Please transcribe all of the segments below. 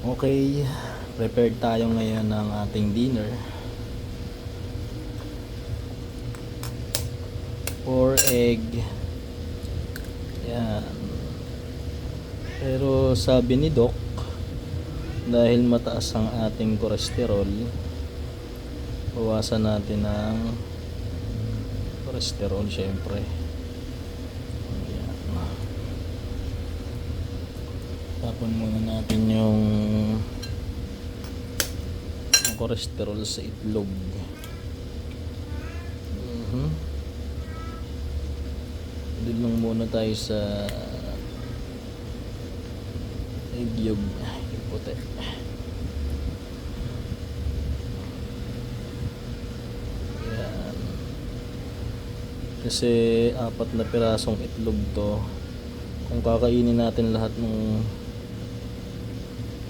Okay, prepared tayo ngayon ng ating dinner. 4 egg. Yan. Pero sabi ni Doc, dahil mataas ang ating cholesterol, bawasan natin ng cholesterol syempre. Ayan. Tapon muna natin yung cholesterol sa itlog. Doon lang muna tayo sa egg yolk, yung puti. Ayan. Kasi 4 na pirasong itlog to. Kung kakainin natin lahat ng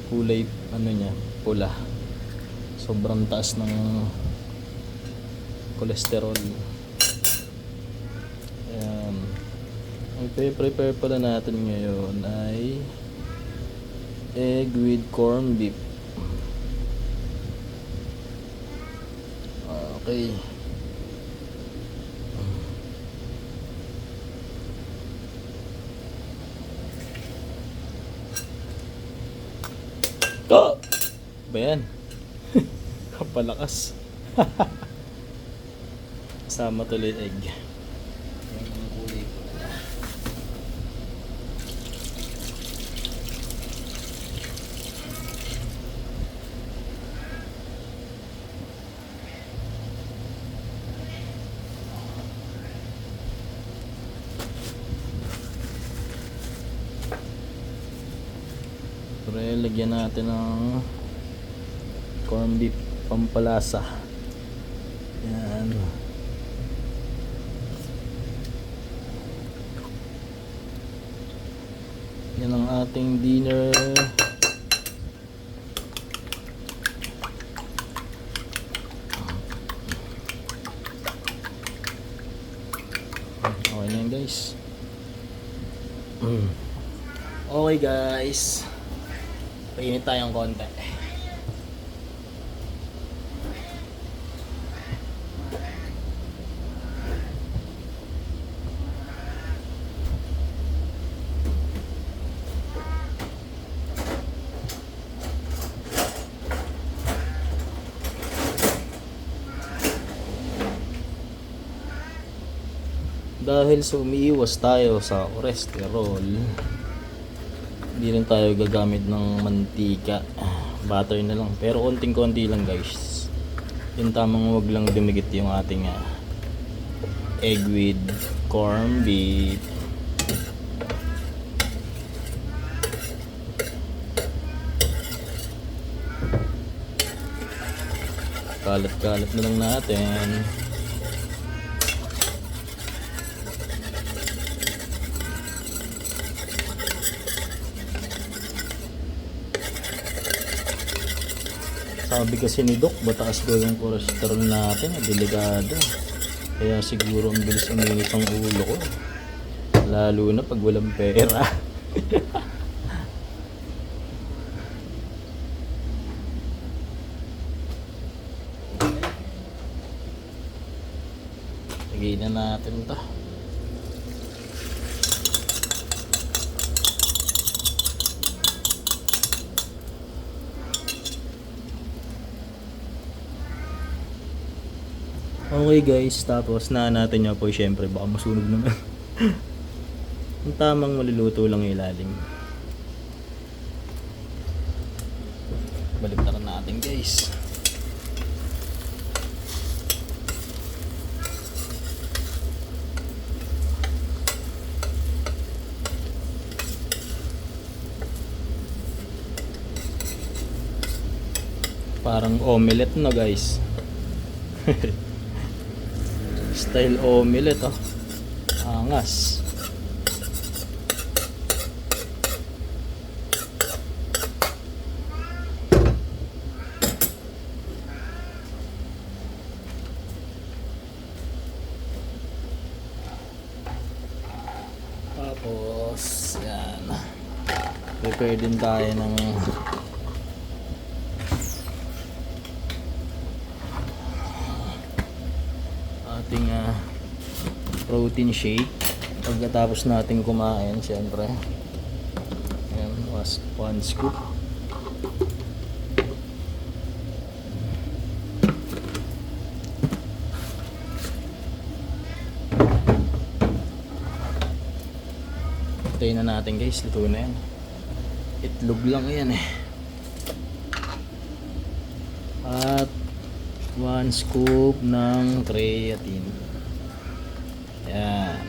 kulay niya, pula, sobrang taas ng cholesterol. Ayan. Ang prepare pala natin ngayon ay egg with corned beef. Okay. Go! Ba yan? Kapalakas. Kasama tuloy egg. Yung kulay ko na. Pero lagyan natin ng corned beef pampalasa. Yan. Yan ang ating dinner. Okay na yan guys. Okay guys, painit tayong konti. Dahil sa umiiwas tayo sa cholesterol, hindi rin tayo gagamit ng mantika, butter na lang, pero konting-konti lang guys. Yung tamang wag lang dumikit yung ating egg with corned beef. Kalat-kalat na lang natin. Sabi kasi ni Doc, mataas daw yung cholesterol natin, delikado. Kaya siguro ang bilis uminit ang ulo ko. Lalo na pag walang pera. Lagay na natin ito. Okay guys, tapos na natin niya po, syempre baka masunog naman. Ang tamang maluluto lang yung ilalim. Baliktaran natin guys. Parang omelette na guys. Style omelette oh. Angas. Tapos yan. Prepare din tayo ng ating protein shake pagkatapos natin kumain, syempre. Ayan, was 1 scoop. Hintayin na natin guys, luto na yan. Itlog lang yan eh. At 1 scoop ng creatine. Yan.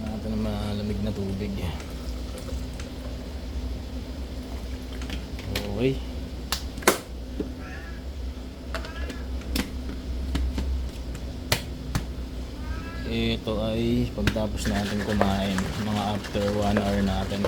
Natin ng malamig na tubig. Okay. Ito ay pagtapos natin kumain, mga after 1 hour natin.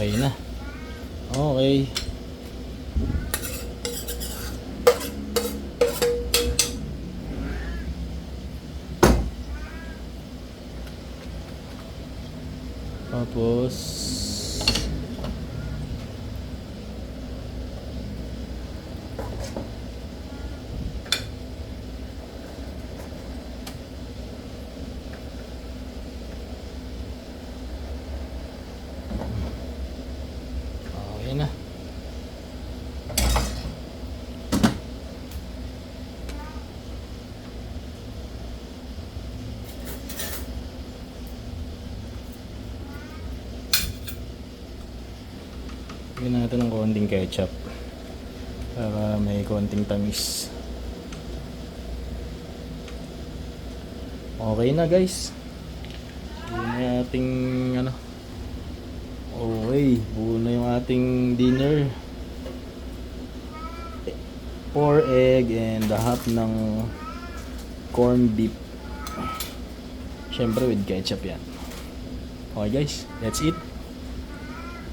Okay na. Okay. Tapos okay na. Lagyan natin ng konting ketchup para may konting tamis. Okay na guys. Buo na ating okay, buo na yung ating dinner. 4 egg and a half ng corned beef. Syempre with ketchup yan. Okay guys, that's it.